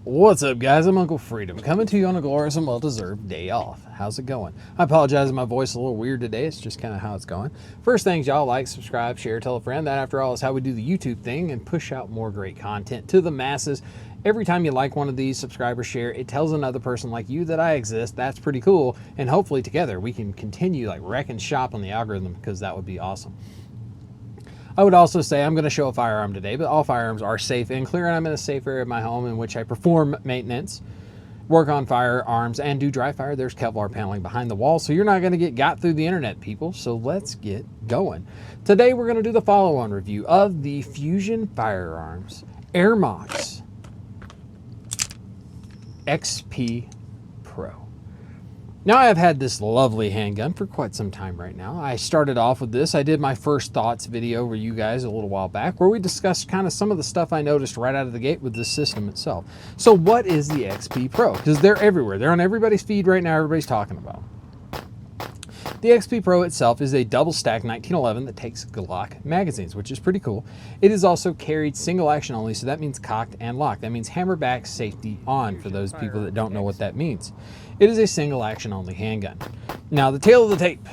What's up, guys? I'm Uncle Freedom, coming to you on a glorious and well-deserved day off. How's it going? I apologize if my voice is a little weird today. It's just kind of how it's going. First things, y'all, like, subscribe, share, tell a friend. That, after all, is how we do the YouTube thing and push out more great content to the masses. Every time you like one of these, subscribe or share, it tells another person like you that I exist. That's pretty cool. And hopefully together we can continue like wrecking shop on the algorithm, because that would be awesome. I would also say I'm going to show a firearm today, but all firearms are safe and clear, and I'm in a safe area of my home in which I perform maintenance, work on firearms, and do dry fire. There's Kevlar paneling behind the wall, so you're not going to get got through the internet, people. So let's get going. Today we're going to do the follow-on review of the Fusion Firearms Ermox XP-Pro. Now, I've had this lovely handgun for quite some time right now. I started off with this. I did my first thoughts video for you guys a little while back where we discussed kind of some of the stuff I noticed right out of the gate with this system itself. So what is the XP-Pro? Because they're everywhere. They're on everybody's feed right now. Everybody's talking about them. The XP-Pro itself is a double-stack 1911 that takes Glock magazines, which is pretty cool. It is also carried single action only, so that means cocked and locked. That means hammerback safety on for those people that don't know what that means. It is a single action only handgun. Now, the tail of the tape.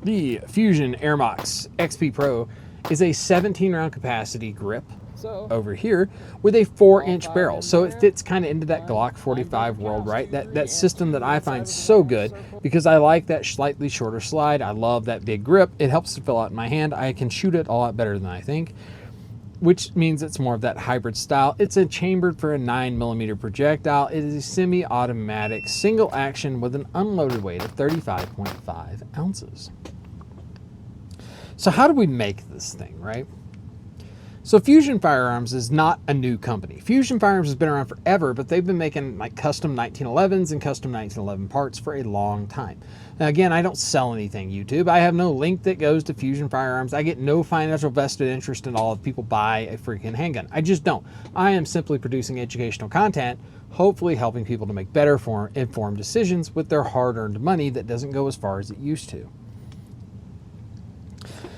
The Fusion Ermox XP-Pro is a 17-round capacity grip over here with a 4-inch barrel, so it fits kind of into that Glock 45 world, right? That system that I find so good because I like that slightly shorter slide. I love that big grip. It helps to fill out in my hand. I can shoot it a lot better than I think, which means it's more of that hybrid style. It's a chambered for a 9mm projectile. It is a semi-automatic single action with an unloaded weight of 35.5 ounces. So how do we make this thing, right? So Fusion Firearms is not a new company. Fusion Firearms has been around forever, but they've been making like custom 1911s and custom 1911 parts for a long time. Now again, I don't sell anything, YouTube. I have no link that goes to Fusion Firearms. I get no financial vested interest in all if people buy a freaking handgun. I just don't. I am simply producing educational content, hopefully helping people to make better informed decisions with their hard-earned money that doesn't go as far as it used to.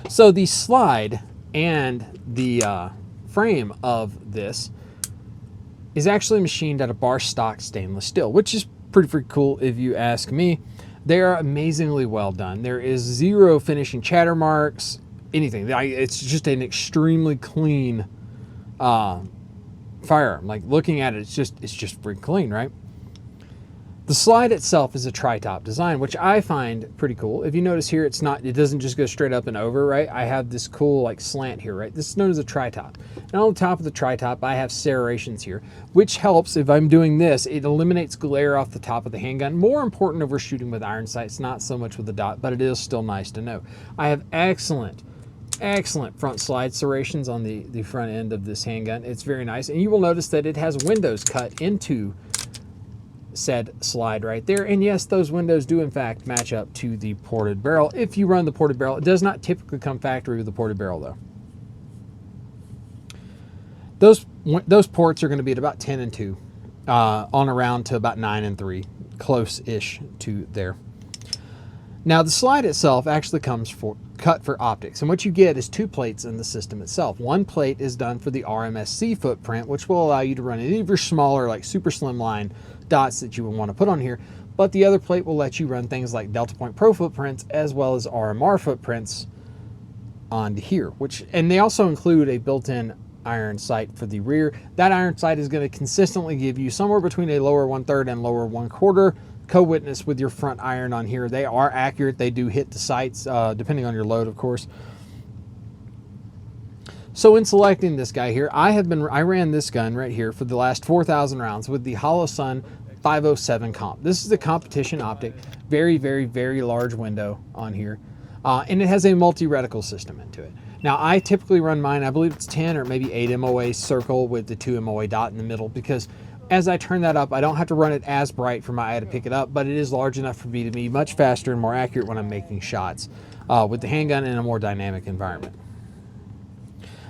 So the slide and the frame of this is actually machined out of bar stock stainless steel, which is pretty cool if you ask me. They are amazingly well done. There is zero finishing chatter marks, anything. It's just an extremely clean firearm. Like looking at it, it's just freaking clean, right? The slide itself is a tri-top design, which I find pretty cool. If you notice here, it doesn't just go straight up and over, right? I have this cool like slant here, right? This is known as a tri-top. And on the top of the tri-top, I have serrations here, which helps if I'm doing this. It eliminates glare off the top of the handgun. More important if we're shooting with iron sights, not so much with the dot, but it is still nice to know. I have excellent front slide serrations on the front end of this handgun. It's very nice. And you will notice that it has windows cut into said slide right there, and yes, those windows do in fact match up to the ported barrel. If you run the ported barrel, it does not typically come factory with the ported barrel though. Those ports are going to be at about 10 and 2 on around to about 9 and 3, close-ish to there. Now the slide itself actually comes cut for optics, and what you get is 2 plates in the system itself. One plate is done for the RMSC footprint, which will allow you to run any of your smaller, like super slim line dots that you would want to put on here, but the other plate will let you run things like Delta Point Pro footprints as well as RMR footprints onto here, and they also include a built-in iron sight for the rear. That iron sight is going to consistently give you somewhere between a lower 1/3 and lower 1/4 co-witness with your front iron on here. They are accurate. They do hit the sights depending on your load, of course. So in selecting this guy here, I ran this gun right here for the last 4,000 rounds with the Holosun 507 comp. This is the competition optic, very large window on here, and it has a multi-reticle system into it. Now I typically run mine, I believe it's 10 or maybe 8 MOA circle with the 2 MOA dot in the middle, because as I turn that up, I don't have to run it as bright for my eye to pick it up, but it is large enough for me to be much faster and more accurate when I'm making shots with the handgun in a more dynamic environment.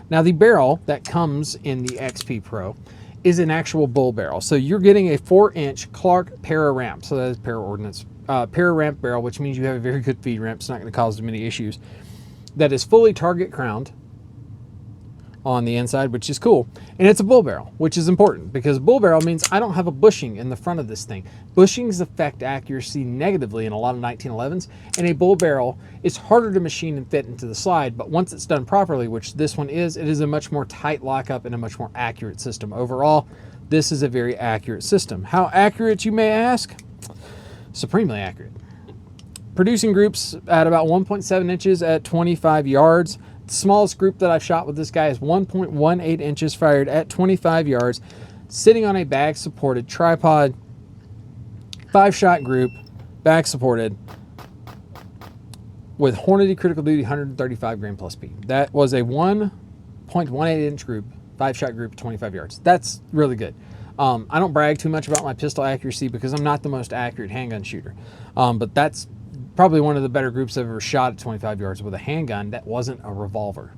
Now the barrel that comes in the XP-Pro is an actual bull barrel. So you're getting a 4-inch Clark para-ramp. So that is para-ramp barrel, which means you have a very good feed ramp. It's not going to cause many issues. That is fully target crowned on the inside, which is cool. And it's a bull barrel, which is important because bull barrel means I don't have a bushing in the front of this thing. Bushings affect accuracy negatively in a lot of 1911s, and a bull barrel is harder to machine and fit into the slide, but once it's done properly, which this one is, it is a much more tight lockup and a much more accurate system. Overall, this is a very accurate system. How accurate, you may ask? Supremely accurate. Producing groups at about 1.7 inches at 25 yards. The smallest group that I've shot with this guy is 1.18 inches fired at 25 yards, sitting on a bag supported tripod, 5-shot group, bag supported, with Hornady critical duty 135 grain plus P. That was a 1.18 inch group, 5-shot group, 25 yards. That's really good. I don't brag too much about my pistol accuracy because I'm not the most accurate handgun shooter, but that's probably one of the better groups I've ever shot at 25 yards with a handgun that wasn't a revolver.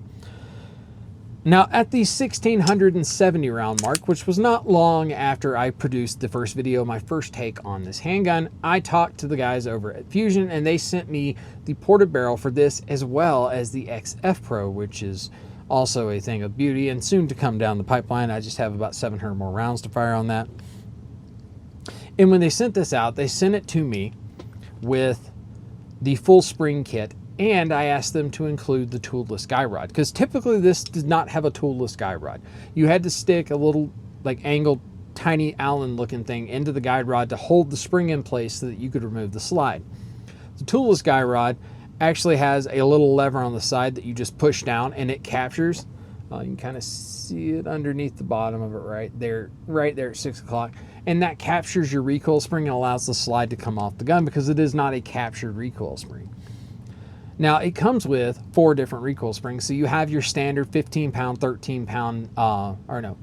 Now, at the 1670 round mark, which was not long after I produced the first video, my first take on this handgun, I talked to the guys over at Fusion, and they sent me the ported barrel for this, as well as the XP-Pro, which is also a thing of beauty and soon to come down the pipeline. I just have about 700 more rounds to fire on that. And when they sent this out, they sent it to me with the full spring kit, and I asked them to include the toolless guy rod, because typically this did not have a toolless guy rod. You had to stick a little like angled tiny Allen looking thing into the guide rod to hold the spring in place so that you could remove the slide. The toolless guy rod actually has a little lever on the side that you just push down and it captures. You can kind of see it underneath the bottom of it right there at 6 o'clock. And that captures your recoil spring and allows the slide to come off the gun because it is not a captured recoil spring. Now, it comes with 4 different recoil springs. So you have your standard 15-pound, 13-pound, or no,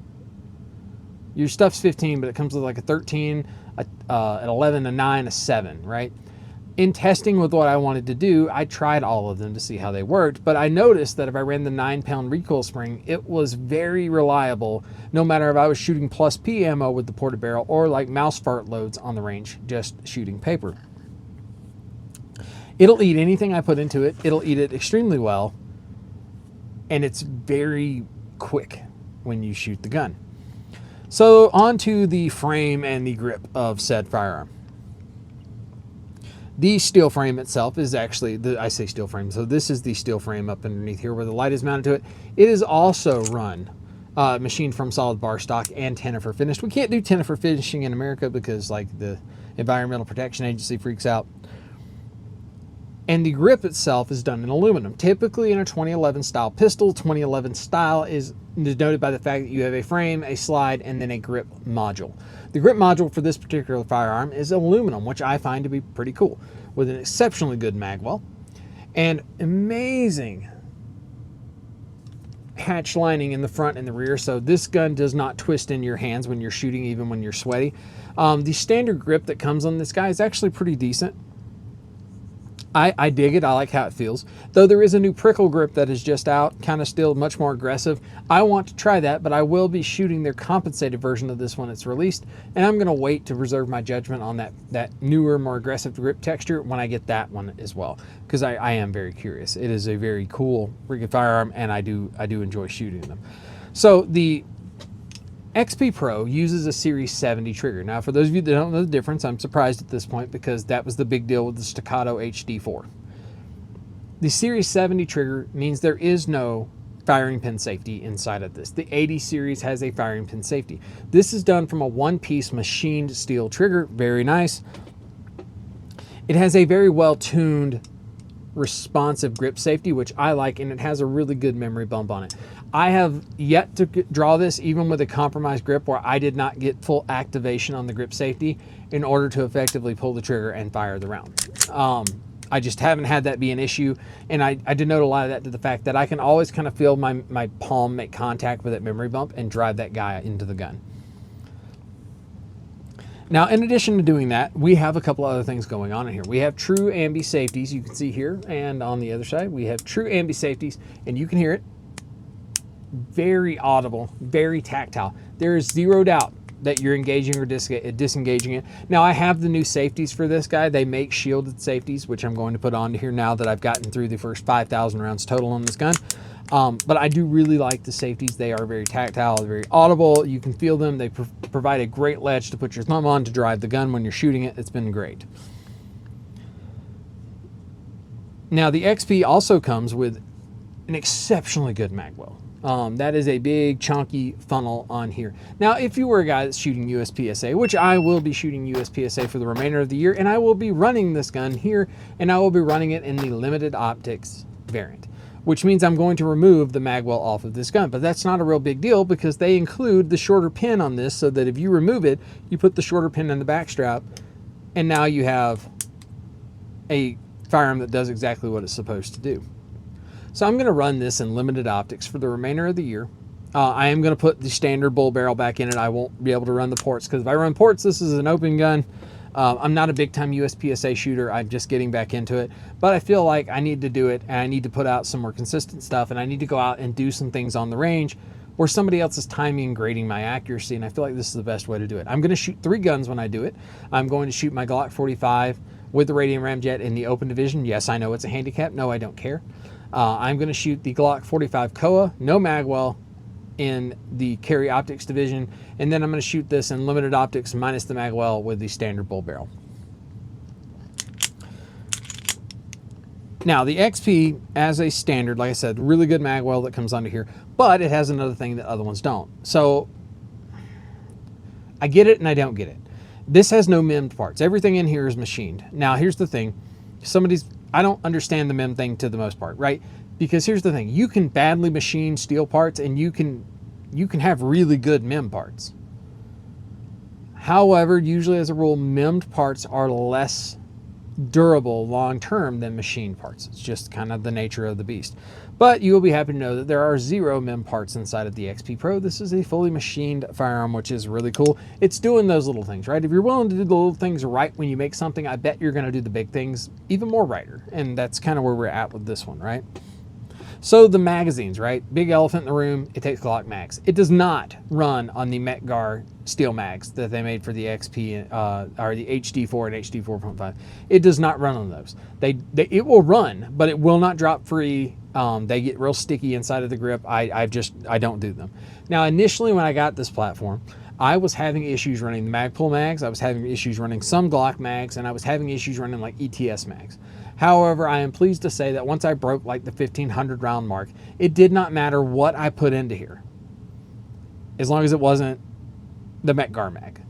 your stuff's 15, but it comes with like a 13, an 11, a 9, a 7, right? In testing with what I wanted to do, I tried all of them to see how they worked, but I noticed that if I ran the 9-pound recoil spring, it was very reliable, no matter if I was shooting plus P ammo with the ported barrel or like mouse fart loads on the range, just shooting paper. It'll eat anything I put into it. It'll eat it extremely well, and it's very quick when you shoot the gun. So on to the frame and the grip of said firearm. The steel frame itself is actually, I say steel frame, so this is the steel frame up underneath here where the light is mounted to it. It is also run, machined from solid bar stock and Tennifer finished. We can't do Tennifer finishing in America because like the Environmental Protection Agency freaks out. And the grip itself is done in aluminum. Typically in a 2011 style pistol, 2011 style is denoted by the fact that you have a frame, a slide, and then a grip module. The grip module for this particular firearm is aluminum, which I find to be pretty cool, with an exceptionally good mag well and amazing hatch lining in the front and the rear, so this gun does not twist in your hands when you're shooting, even when you're sweaty. The standard grip that comes on this guy is actually pretty decent. I dig it. I like how it feels. Though there is a new prickle grip that is just out, kind of still much more aggressive. I want to try that, but I will be shooting their compensated version of this when it's released, and I'm going to wait to reserve my judgment on that newer, more aggressive grip texture when I get that one as well, because I am very curious. It is a very cool freaking firearm, and I do enjoy shooting them. So the XP-Pro uses a Series 70 trigger. Now, for those of you that don't know the difference, I'm surprised at this point because that was the big deal with the Staccato HD4. The Series 70 trigger means there is no firing pin safety inside of this. The 80 series has a firing pin safety. This is done from a one-piece machined steel trigger. Very nice. It has a very well-tuned, responsive grip safety, which I like, and it has a really good memory bump on it. I have yet to draw this even with a compromised grip where I did not get full activation on the grip safety in order to effectively pull the trigger and fire the round. I just haven't had that be an issue, and I denote a lot of that to the fact that I can always kind of feel my palm make contact with that memory bump and drive that guy into the gun. Now, in addition to doing that, we have a couple other things going on in here. We have true ambi safeties, you can see here, and on the other side, we have true ambi safeties, and you can hear it. Very audible, very tactile. There is zero doubt that you're engaging or disengaging it. Now, I have the new safeties for this guy. They make shielded safeties, which I'm going to put on here now that I've gotten through the first 5,000 rounds total on this gun. But I do really like the safeties. They are very tactile, very audible. You can feel them. They provide a great ledge to put your thumb on to drive the gun when you're shooting it. It's been great. Now, the XP also comes with an exceptionally good mag well. That is a big chunky funnel on here. Now, if you were a guy that's shooting USPSA, which I will be shooting USPSA for the remainder of the year, and I will be running this gun here, and I will be running it in the limited optics variant, which means I'm going to remove the mag well off of this gun. But that's not a real big deal because they include the shorter pin on this, so that if you remove it, you put the shorter pin in the back strap, and now you have a firearm that does exactly what it's supposed to do. So I'm going to run this in limited optics for the remainder of the year. I am going to put the standard bull barrel back in it. I won't be able to run the ports because if I run ports, this is an open gun. I'm not a big time USPSA shooter. I'm just getting back into it, but I feel like I need to do it, and I need to put out some more consistent stuff, and I need to go out and do some things on the range where somebody else is timing and grading my accuracy, and I feel like this is the best way to do it. I'm going to shoot 3 guns when I do it. I'm going to shoot my Glock 45 with the Radium Ramjet in the open division. Yes, I know it's a handicap. No, I don't care. I'm going to shoot the Glock 45 Koa, no magwell, in the carry optics division, and then I'm going to shoot this in limited optics minus the magwell with the standard bull barrel. Now, the XP as a standard, like I said, really good magwell that comes onto here, but it has another thing that other ones don't. So I get it and I don't get it. This has no MIM'd parts. Everything in here is machined. Now, here's the thing. I don't understand the MIM thing to the most part, right? Because here's the thing. You can badly machine steel parts, and you can have really good MIM parts. However, usually as a rule, MIM'd parts are less durable long-term than machined parts. It's just kind of the nature of the beast. But you will be happy to know that there are 0 MIM parts inside of the XP-Pro. This is a fully machined firearm, which is really cool. It's doing those little things, right? If you're willing to do the little things right when you make something, I bet you're going to do the big things even more righter. And that's kind of where we're at with this one, right? So the magazines, right? Big elephant in the room, it takes Glock mags. It does not run on the Metgar steel mags that they made for the XP or the HD4 and HD 4.5. It does not run on those. It will run, but it will not drop free. They get real sticky inside of the grip. I don't do them. Now, initially when I got this platform, I was having issues running the Magpul mags. I was having issues running some Glock mags, and I was having issues running like ETS mags. However, I am pleased to say that once I broke like the 1500 round mark, it did not matter what I put into here, as long as it wasn't the Metgar mag.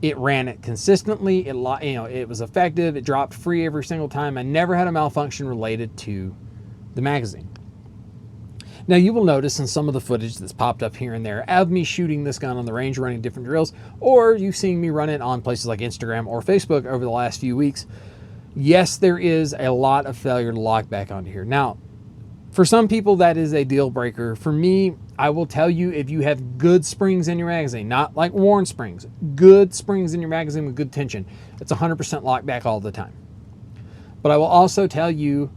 It ran it consistently. It was effective. It dropped free every single time. I never had a malfunction related to the magazine. Now, you will notice in some of the footage that's popped up here and there of me shooting this gun on the range, running different drills, or you've seen me run it on places like Instagram or Facebook over the last few weeks. Yes, there is a lot of failure to lock back onto here. Now, for some people, that is a deal breaker. For me, I will tell you, if you have good springs in your magazine, not like worn springs, good springs in your magazine with good tension, it's 100% lock back all the time. But I will also tell you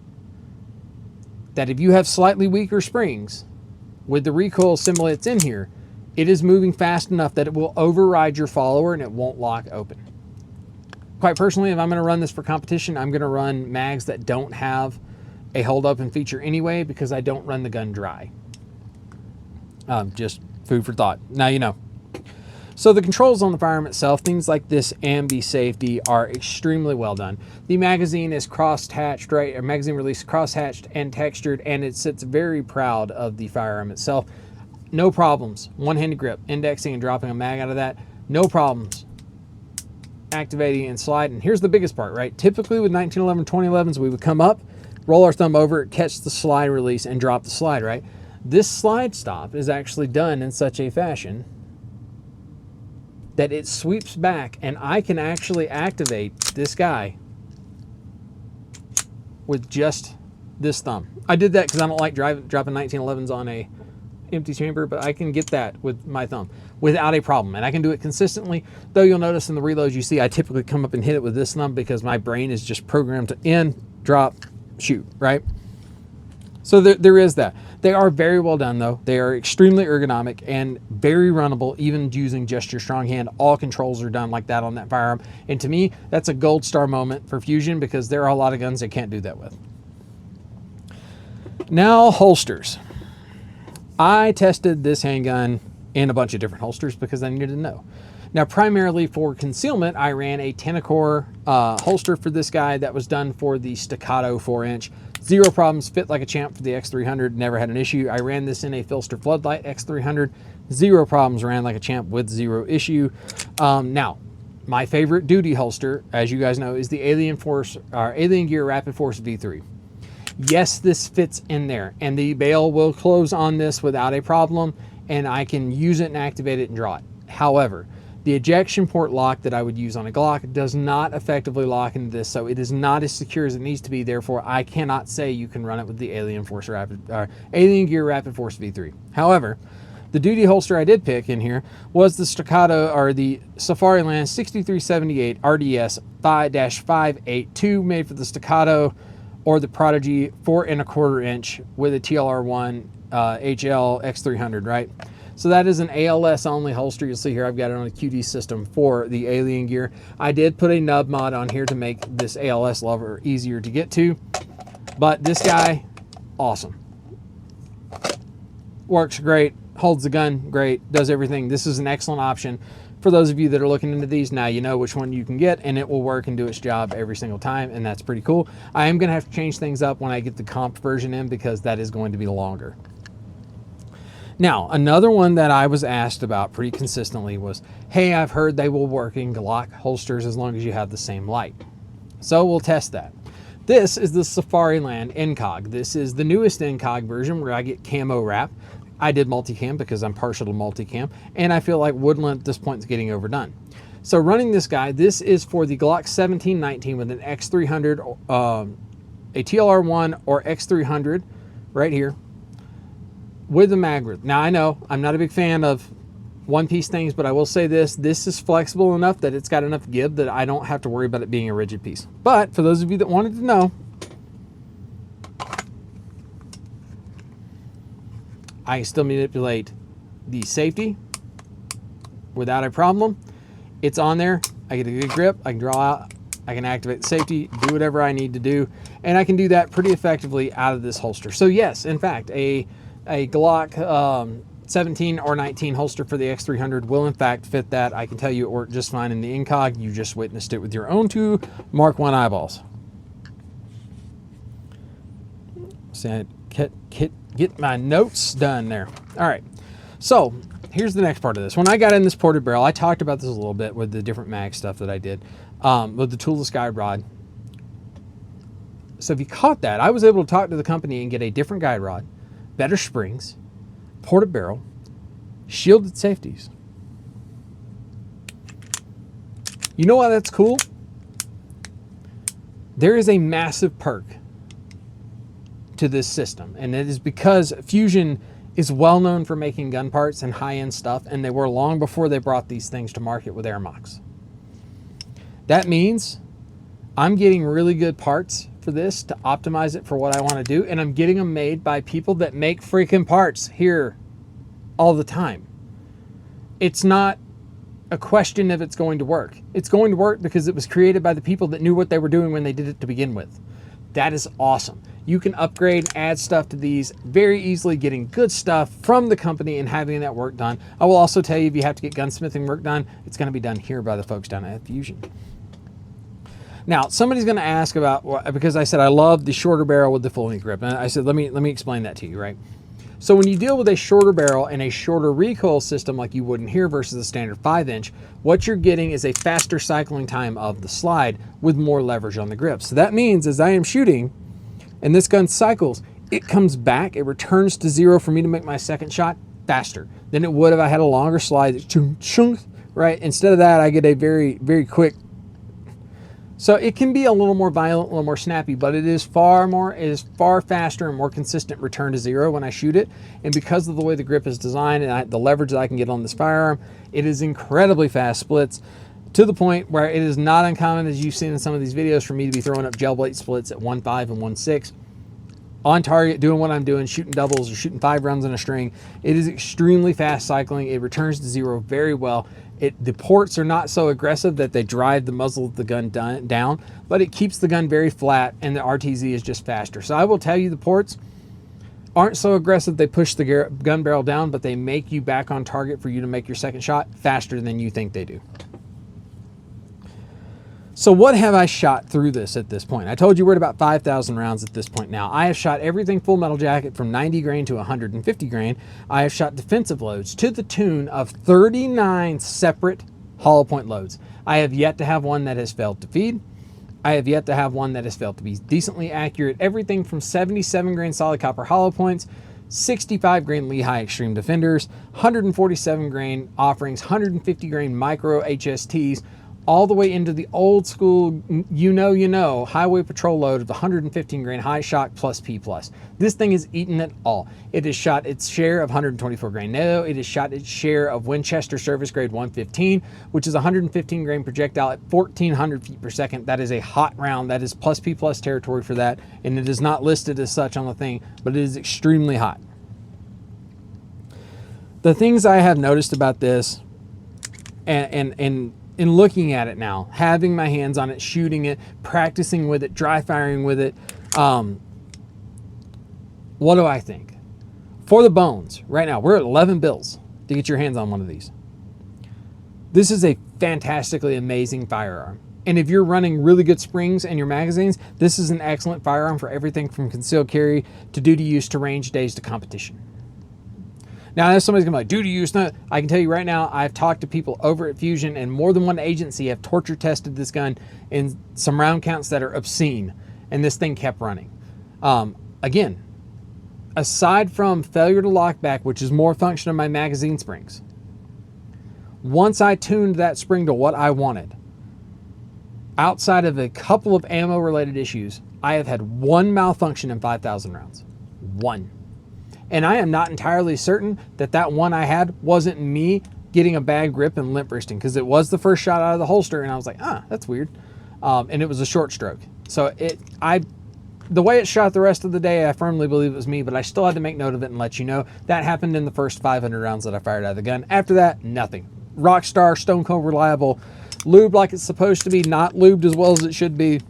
that if you have slightly weaker springs, with the recoil symbol that's in here, it is moving fast enough that it will override your follower and it won't lock open. Quite personally, if I'm going to run this for competition, I'm going to run mags that don't have a hold open feature anyway, because I don't run the gun dry. Just food for thought. Now you know. So the controls on the firearm itself, things like this ambi safety, are extremely well done. The magazine is cross-hatched, right? Or magazine release cross-hatched and textured, and it sits very proud of the firearm itself. No problems. One-handed grip, indexing and dropping a mag out of that. No problems. Activating and sliding. Here's the biggest part, right? Typically with 1911 2011s, we would come up, roll our thumb over it, catch the slide release, and drop the slide, right? This slide stop is actually done in such a fashion that it sweeps back, and I can actually activate this guy with just this thumb. I did that because I don't like dropping 1911s on a empty chamber, but I can get that with my thumb without a problem, and I can do it consistently. Though you'll notice in the reloads you see I typically come up and hit it with this thumb because my brain is just programmed to in, drop, shoot, right? So there is that. They are very well done though. They are extremely ergonomic and very runnable, even using just your strong hand. All controls are done like that on that firearm, and to me that's a gold star moment for Fusion, because there are a lot of guns they can't do that with. Now, holsters. I tested this handgun in a bunch of different holsters because I needed to know. Now, primarily for concealment, I ran a Tenacore holster for this guy that was done for the Staccato 4-inch. Zero problems, fit like a champ for the X300, never had an issue. I ran this in a Filster Floodlight X300. Zero problems, ran like a champ with zero issue. Now, my favorite duty holster, as you guys know, is the Alien Gear Rapid Force V3. Yes, this fits in there, and the bail will close on this without a problem, and I can use it and activate it and draw it. However, the ejection port lock that I would use on a Glock does not effectively lock into this, so it is not as secure as it needs to be. Therefore, I cannot say you can run it with the Alien Gear Rapid Force V3. However, the duty holster I did pick in here was the Staccato, or the Safariland 6378 RDS 5-582, made for the Staccato or the Prodigy 4¼ inch with a TLR1 HL X300, right? So that is an ALS only holster. You'll see here I've got it on a QD system for the Alien Gear. I did put a nub mod on here to make this ALS lever easier to get to, but this guy, awesome. Works great, holds the gun great, does everything. This is an excellent option for those of you that are looking into these. Now you know which one you can get, and it will work and do its job every single time, and that's pretty cool. I am gonna have to change things up when I get the comp version in, because that is going to be longer. Now, another one that I was asked about pretty consistently was, hey, I've heard they will work in Glock holsters as long as you have the same light. So we'll test that. This is the Safariland Incog. This is the newest Incog version where I get camo wrap. I did multicam because I'm partial to multicam, and I feel like Woodland at this point is getting overdone. So running this guy, this is for the Glock 1719 with an X300, a TLR1 or X300 right here, with a mag grip. Now, I know I'm not a big fan of one-piece things, but I will say this is flexible enough that it's got enough give that I don't have to worry about it being a rigid piece. But for those of you that wanted to know, I can still manipulate the safety without a problem. It's on there. I get a good grip. I can draw out. I can activate the safety, do whatever I need to do, and I can do that pretty effectively out of this holster. So yes, in fact, a Glock 17 or 19 holster for the X300 will in fact fit that. I can tell you it worked just fine in the Incog. You just witnessed it with your own two Mark I eyeballs. So get my notes done there. All right, so here's the next part of this. When I got in this ported barrel, I talked about this a little bit with the different mag stuff that I did with the toolless guide rod. So if you caught that, I was able to talk to the company and get a different guide rod, better springs, ported barrel, shielded safeties. You know why that's cool? There is a massive perk to this system, and it is because Fusion is well known for making gun parts and high-end stuff, and they were long before they brought these things to market with Ermox. That means I'm getting really good parts for this to optimize it for what I want to do, and I'm getting them made by people that make freaking parts here all the time. It's not a question if it's going to work. It's going to work because it was created by the people that knew what they were doing when they did it to begin with. That is awesome. You can upgrade, add stuff to these very easily, getting good stuff from the company and having that work done. I will also tell you, if you have to get gunsmithing work done, it's going to be done here by the folks down at Fusion. Now, somebody's going to ask about, because I said I love the shorter barrel with the full length grip, and I said let me explain that to you, right? So when you deal with a shorter barrel and a shorter recoil system like you would in here versus the standard 5-inch, what you're getting is a faster cycling time of the slide with more leverage on the grip. So that means as I am shooting and this gun cycles, it comes back, it returns to zero for me to make my second shot faster than it would if I had a longer slide, right? Instead of that, I get a very, very quick. So it can be a little more violent, a little more snappy, but it is far faster and more consistent return to zero when I shoot it. And because of the way the grip is designed and the leverage that I can get on this firearm, it is incredibly fast splits, to the point where it is not uncommon, as you've seen in some of these videos, for me to be throwing up gel plate splits at 1.5 and 1.6 on target, doing what I'm doing, shooting doubles or shooting 5 rounds in a string. It is extremely fast cycling. It returns to zero very well. The ports are not so aggressive that they drive the muzzle of the gun down, but it keeps the gun very flat, and the RTZ is just faster. So I will tell you, the ports aren't so aggressive. They push the gun barrel down, but they make you back on target for you to make your second shot faster than you think they do. So what have I shot through this at this point? I told you we're at about 5,000 rounds at this point now. I have shot everything full metal jacket from 90 grain to 150 grain. I have shot defensive loads to the tune of 39 separate hollow point loads. I have yet to have one that has failed to feed. I have yet to have one that has failed to be decently accurate. Everything from 77 grain solid copper hollow points, 65 grain Lehigh Extreme Defenders, 147 grain offerings, 150 grain micro HSTs, all the way into the old school, highway patrol load of the 115 grain high shock plus P+. This thing is eating it all. It has shot its share of 124 grain NATO. It has shot its share of Winchester service grade 115, which is 115 grain projectile at 1,400 feet per second. That is a hot round. That is plus P+ territory for that, and it is not listed as such on the thing, but it is extremely hot. The things I have noticed about this, and in looking at it now, having my hands on it, shooting it, practicing with it, dry firing with it, what do I think? For the bones, right now, we're at 11 bills to get your hands on one of these. This is a fantastically amazing firearm. And if you're running really good springs in your magazines, this is an excellent firearm for everything from concealed carry to duty use to range days to competition. Now, I know somebody's gonna be like, duty use, no. I can tell you right now, I've talked to people over at Fusion, and more than one agency have torture tested this gun in some round counts that are obscene, and this thing kept running. Again, aside from failure to lock back, which is more a function of my magazine springs, once I tuned that spring to what I wanted, outside of a couple of ammo-related issues, I have had one malfunction in 5,000 rounds. One. And I am not entirely certain that that one I had wasn't me getting a bad grip and limp wristing, because it was the first shot out of the holster, and I was like, that's weird. And it was a short stroke. So the way it shot the rest of the day, I firmly believe it was me, but I still had to make note of it and let you know. That happened in the first 500 rounds that I fired out of the gun. After that, nothing. Rockstar, stone cold reliable, lubed like it's supposed to be, not lubed as well as it should be.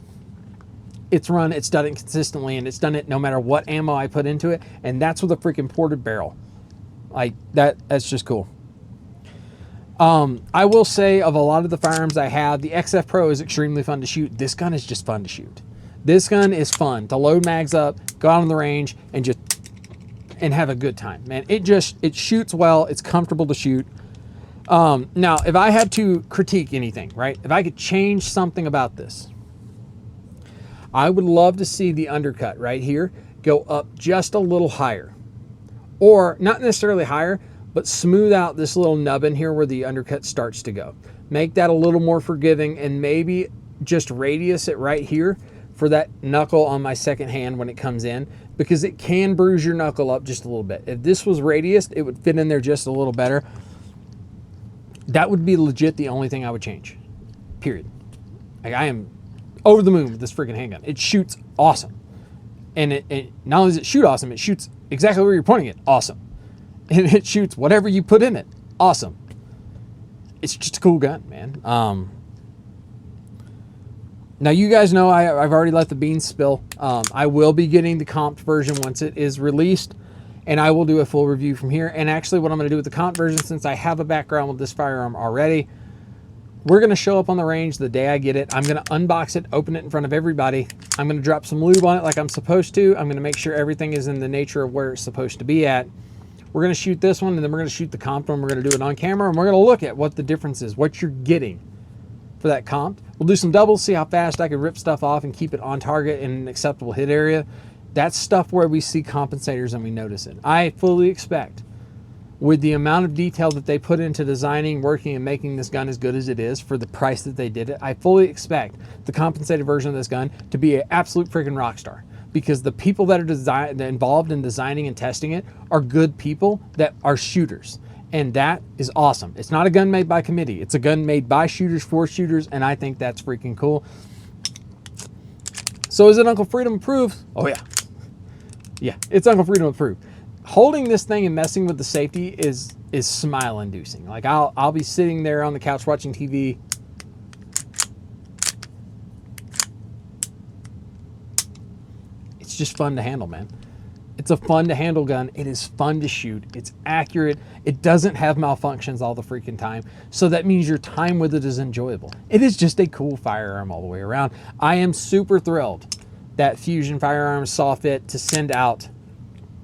It's run, it's done it consistently, and it's done it no matter what ammo I put into it, and that's with a freaking ported barrel. Like, that's just cool. I will say, of a lot of the firearms I have, the XF-Pro is extremely fun to shoot. This gun is just fun to shoot. This gun is fun to load mags up, go out on the range, and have a good time, man. It shoots well, it's comfortable to shoot. Now, if I had to critique anything, right? If I could change something about this, I would love to see the undercut right here go up just a little higher. Or not necessarily higher, but smooth out this little nubbin here where the undercut starts to go. Make that a little more forgiving, and maybe just radius it right here for that knuckle on my second hand when it comes in, because it can bruise your knuckle up just a little bit. If this was radiused, it would fit in there just a little better. That would be legit the only thing I would change, period. Like, I am over the moon with this freaking handgun. It shoots awesome. And it not only does it shoot awesome, it shoots exactly where you're pointing it, awesome. And it shoots whatever you put in it, awesome. It's just a cool gun, man. Now, you guys know I've already let the beans spill. I will be getting the comped version once it is released, and I will do a full review from here. And actually, what I'm going to do with the comped version, since I have a background with this firearm already, we're going to show up on the range the day I get it. I'm going to unbox it, open it in front of everybody. I'm going to drop some lube on it like I'm supposed to. I'm going to make sure everything is in the nature of where it's supposed to be at. We're going to shoot this one, and then we're going to shoot the comped one. We're going to do it on camera, and we're going to look at what the difference is, what you're getting for that comped. We'll do some doubles, see how fast I can rip stuff off and keep it on target in an acceptable hit area. That's stuff where we see compensators and we notice it. I fully expect, with the amount of detail that they put into designing, working, and making this gun as good as it is for the price that they did it, I fully expect the compensated version of this gun to be an absolute freaking rock star, because the people that are involved in designing and testing it are good people that are shooters. And that is awesome. It's not a gun made by committee. It's a gun made by shooters for shooters, and I think that's freaking cool. So is it Uncle Freedom approved? Oh yeah. Yeah, it's Uncle Freedom approved. Holding this thing and messing with the safety is smile inducing. Like, I'll be sitting there on the couch watching TV. It's just fun to handle, man. It's a fun to handle gun. It is fun to shoot. It's accurate. It doesn't have malfunctions all the freaking time. So that means your time with it is enjoyable. It is just a cool firearm all the way around. I am super thrilled that Fusion Firearms saw fit to send out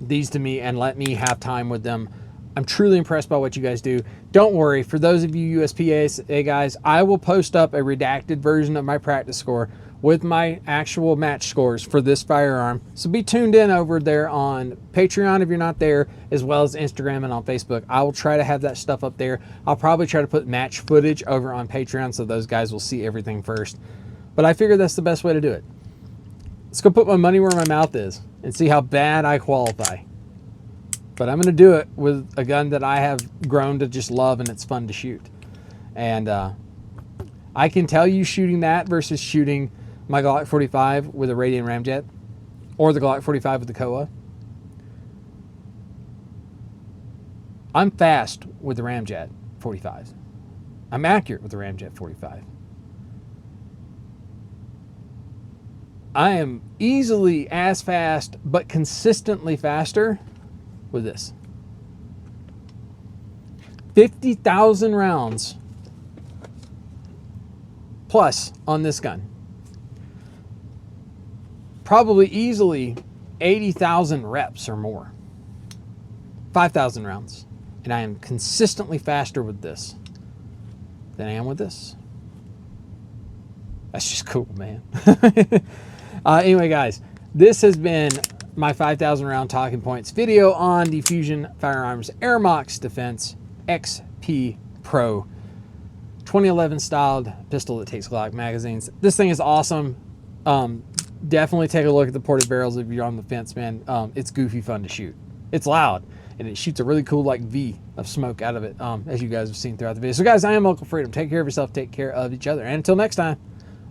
these to me and let me have time with them. I'm truly impressed by what you guys do. Don't worry, for those of you USPA guys, I will post up a redacted version of my practice score with my actual match scores for this firearm. So be tuned in over there on Patreon if you're not there, as well as Instagram and on Facebook. I will try to have that stuff up there. I'll probably try to put match footage over on Patreon so those guys will see everything first. But I figure that's the best way to do it. Let's go put my money where my mouth is and see how bad I qualify. But I'm going to do it with a gun that I have grown to just love, and it's fun to shoot. And I can tell you, shooting that versus shooting my Glock 45 with a Radian Ramjet or the Glock 45 with the Koa, I'm fast with the Ramjet 45. I'm accurate with the Ramjet 45. I am easily as fast, but consistently faster with this. 50,000 rounds plus on this gun. Probably easily 80,000 reps or more. 5,000 rounds. And I am consistently faster with this than I am with this. That's just cool, man. Anyway, guys, this has been my 5,000 round talking points video on the Fusion Firearms Ermox Defense XP-Pro 2011 styled pistol that takes Glock magazines. This thing is awesome. Definitely take a look at the ported barrels if you're on the fence, man. It's goofy fun to shoot. It's loud, and it shoots a really cool like V of smoke out of it, as you guys have seen throughout the video. So guys, I am Uncle Freedom. Take care of yourself, take care of each other, and until next time,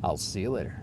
I'll see you later.